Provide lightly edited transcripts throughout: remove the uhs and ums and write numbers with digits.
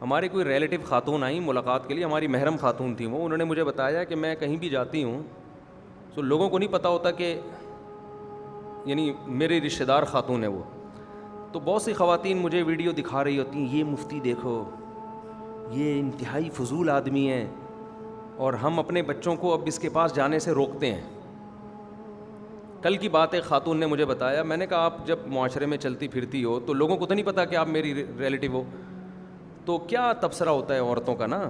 ہماری کوئی ریلیٹیو خاتون آئیں ملاقات کے لیے, ہماری محرم خاتون تھیں وہ. انہوں نے مجھے بتایا کہ میں کہیں بھی جاتی ہوں تو لوگوں کو نہیں پتہ ہوتا کہ یعنی میری رشتہ دار خاتون ہے وہ. تو بہت سی خواتین مجھے ویڈیو دکھا رہی ہوتی ہیں, یہ مفتی دیکھو یہ انتہائی فضول آدمی ہے, اور ہم اپنے بچوں کو اب اس کے پاس جانے سے روکتے ہیں. کل کی بات ایک خاتون نے مجھے بتایا, میں نے کہا آپ جب معاشرے میں چلتی پھرتی ہو تو لوگوں کو تو نہیں پتا کہ آپ میری ریلیٹیو ہو, تو کیا تبصرہ ہوتا ہے عورتوں کا نا.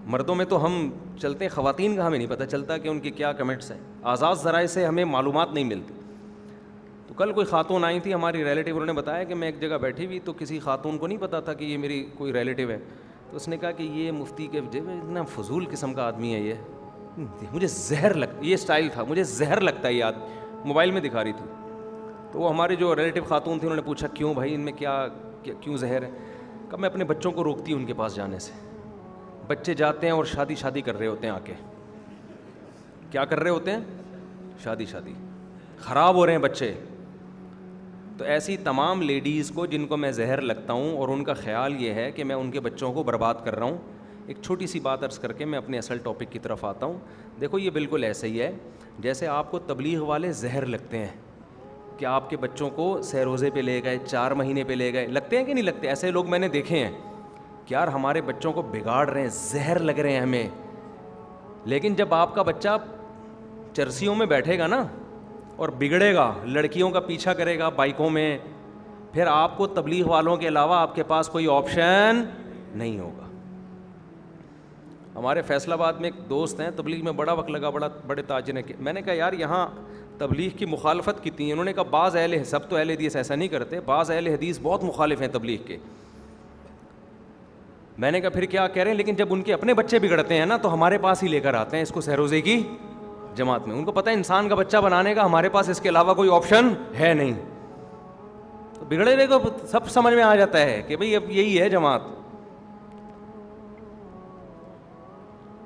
مردوں میں تو ہم چلتے ہیں, خواتین کا ہمیں نہیں پتہ چلتا کہ ان کے کیا کمنٹس ہیں, آزاد ذرائع سے ہمیں معلومات نہیں ملتی. تو کل کوئی خاتون آئی تھی ہماری ریلیٹیو, انہوں نے بتایا کہ میں ایک جگہ بیٹھی ہوئی تو کسی خاتون کو نہیں پتا تھا کہ یہ میری کوئی ریلیٹیو ہے. تو اس نے کہا کہ یہ مفتی کے اتنا فضول قسم کا آدمی ہے, یہ مجھے زہر یہ اسٹائل تھا, مجھے زہر لگتا ہے یہ آدمی. موبائل میں دکھا رہی تھی. تو وہ ہماری جو ریلیٹیو خاتون تھی انہوں نے پوچھا کیوں بھائی ان میں کیوں زہر ہے. کہ میں اپنے بچوں کو روکتی ہوں ان کے پاس جانے سے. بچے جاتے ہیں اور شادی کر رہے ہوتے ہیں, آ کے کیا کر رہے ہوتے ہیں, شادی خراب ہو رہے ہیں بچے. تو ایسی تمام لیڈیز کو جن کو میں زہر لگتا ہوں اور ان کا خیال یہ ہے کہ میں ان کے بچوں کو برباد کر رہا ہوں. ایک چھوٹی سی بات عرض کر کے میں اپنے اصل ٹاپک کی طرف آتا ہوں. دیکھو یہ بالکل ایسے ہی ہے جیسے آپ کو تبلیغ والے زہر لگتے ہیں کہ آپ کے بچوں کو سہ روزے پہ لے گئے, 4 مہینے پہ لے گئے, لگتے ہیں کہ نہیں لگتے. ایسے لوگ میں نے دیکھے ہیں کہ یار ہمارے بچوں کو بگاڑ رہے ہیں, زہر لگ رہے ہیں ہمیں. لیکن جب آپ کا بچہ چرسیوں میں بیٹھے گا نا اور بگڑے گا, لڑکیوں کا پیچھا کرے گا بائکوں میں, پھر آپ کو تبلیغ والوں کے علاوہ آپ کے پاس کوئی آپشن نہیں ہوگا. ہمارے فیصل آباد میں ایک دوست ہیں, تبلیغ میں بڑا وقت لگا, بڑے تاجر ہیں. میں نے کہا یار یہاں تبلیغ کی مخالفت کتنی ہے. انہوں نے کہا بعض سب تو اہل حدیث ایسا نہیں کرتے, بعض اہل حدیث بہت مخالف ہیں تبلیغ کے. میں نے کہا پھر کیا کہہ رہے ہیں, لیکن جب ان کے اپنے بچے بگڑتے ہیں نا تو ہمارے پاس ہی لے کر آتے ہیں اس کو سہروزے کی جماعت میں. ان کو پتہ ہے انسان کا بچہ بنانے کا ہمارے پاس اس کے علاوہ کوئی آپشن ہے نہیں. تو بگڑے ہوئے کو سب سمجھ میں آ جاتا ہے کہ بھئی اب یہی ہے جماعت.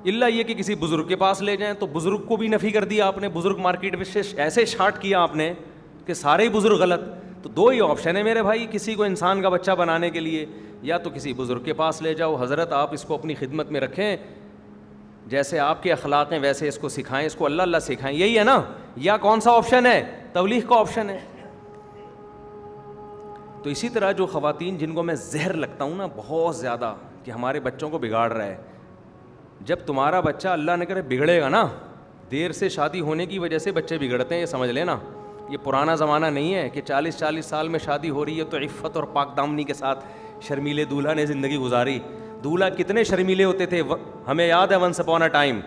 اللہ یہ کہ کسی بزرگ کے پاس لے جائیں تو بزرگ کو بھی نفی کر دیا آپ نے, بزرگ مارکیٹ میں ایسے شارٹ کیا آپ نے کہ سارے ہی بزرگ غلط. تو 2 ہی آپشن ہے میرے بھائی, کسی کو انسان کا بچہ بنانے کے لیے یا تو کسی بزرگ کے پاس لے جاؤ, حضرت آپ اس کو اپنی خدمت میں رکھیں, جیسے آپ کے اخلاق ہیں ویسے اس کو سکھائیں, اس کو اللہ اللہ سکھائیں, یہی ہے نا. یا کون سا آپشن ہے, تبلیغ کا آپشن ہے. تو اسی طرح جو خواتین جن کو میں زہر لگتا ہوں نا بہت زیادہ کہ ہمارے بچوں کو بگاڑ رہا ہے, جب تمہارا بچہ اللہ نہ کرے بگڑے گا نا, دیر سے شادی ہونے کی وجہ سے بچے بگڑتے ہیں, یہ سمجھ لینا. یہ پرانا زمانہ نہیں ہے کہ 40 سال میں شادی ہو رہی ہے تو عفت اور پاک دامنی کے ساتھ شرمیلے دولہا نے زندگی گزاری. دولہا کتنے شرمیلے ہوتے تھے, ہمیں یاد ہے ونس اپون اے ٹائم.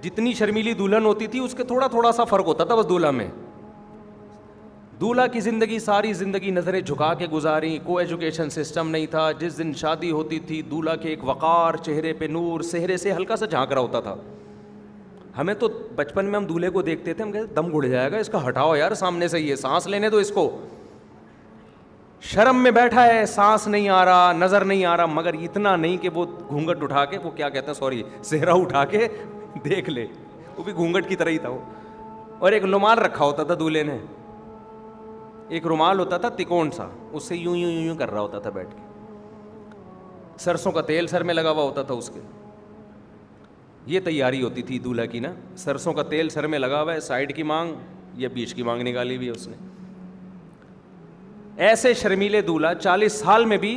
جتنی شرمیلی دلہن ہوتی تھی اس کے تھوڑا سا فرق ہوتا تھا بس دولہا میں. دولہا کی زندگی ساری زندگی نظریں جھکا کے گزاری, کو ایجوکیشن سسٹم نہیں تھا. جس دن شادی ہوتی تھی دولہا کے ایک وقار, چہرے پہ نور, چہرے سے ہلکا سا جھانک رہا ہوتا تھا. ہمیں تو بچپن میں ہم دولہے کو دیکھتے تھے, ہم کہتے دم گھڑ جائے گا اس کا, ہٹاؤ یار سامنے سے, یہ سانس لینے دو اس کو. شرم میں بیٹھا ہے, سانس نہیں آ رہا, نظر نہیں آ رہا, مگر اتنا نہیں کہ وہ گھونگٹ اٹھا کے, وہ کیا کہتے ہیں سوری, صحرا اٹھا کے دیکھ لے. وہ بھی گھونگٹ کی طرح ہی تھا وہ. اور ایک رومال رکھا ہوتا تھا دولہے نے, ایک رومال ہوتا تھا تکون سا, اس سے یوں یوں یوں کر رہا ہوتا تھا بیٹھ کے. سرسوں کا تیل سر میں لگا ہوا ہوتا تھا اس کے. یہ تیاری ہوتی تھی دولہا کی نا, سرسوں کا تیل سر میں لگا ہوا ہے, سائڈ کی مانگ یا بیچ کی مانگ نکالی ہوئی ہے اس نے. ایسے شرمیلے دولہا 40 سال میں بھی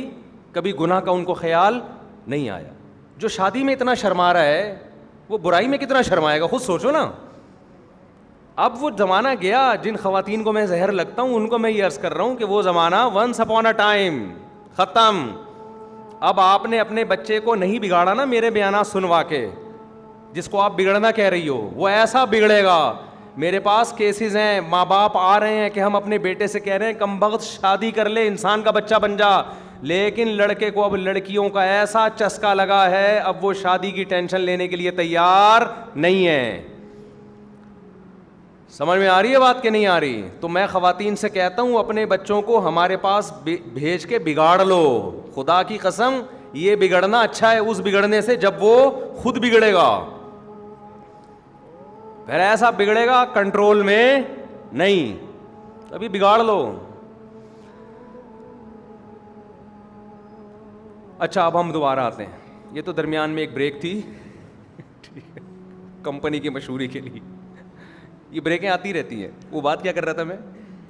کبھی گناہ کا ان کو خیال نہیں آیا. جو شادی میں اتنا شرما رہا ہے وہ برائی میں کتنا شرمائے گا, خود سوچو نا. اب وہ زمانہ گیا. جن خواتین کو میں زہر لگتا ہوں ان کو میں یہ عرض کر رہا ہوں کہ وہ زمانہ ونس اپون اے ٹائم ختم. اب آپ نے اپنے بچے کو نہیں بگاڑا نا میرے بیانات سنوا کے, جس کو آپ بگڑنا کہہ رہی ہو وہ ایسا بگڑے گا. میرے پاس کیسز ہیں, ماں باپ آ رہے ہیں کہ ہم اپنے بیٹے سے کہہ رہے ہیں کم بخت شادی کر لے, انسان کا بچہ بن جا, لیکن لڑکے کو اب لڑکیوں کا ایسا چسکا لگا ہے اب وہ شادی کی ٹینشن لینے کے لیے تیار نہیں ہے. سمجھ میں آ رہی ہے بات کہ نہیں آ رہی؟ تو میں خواتین سے کہتا ہوں اپنے بچوں کو ہمارے پاس بھیج کے بگاڑ لو. خدا کی قسم یہ بگڑنا اچھا ہے اس بگڑنے سے جب وہ خود بگڑے گا. پھر ایسا بگڑے گا کنٹرول میں نہیں, ابھی بگاڑ لو. اچھا اب ہم دوبارہ آتے ہیں. یہ تو درمیان میں ایک بریک تھی کمپنی کی مشہوری کے لیے. یہ بریکیں آتی رہتی ہیں. وہ بات کیا کر رہا تھا میں,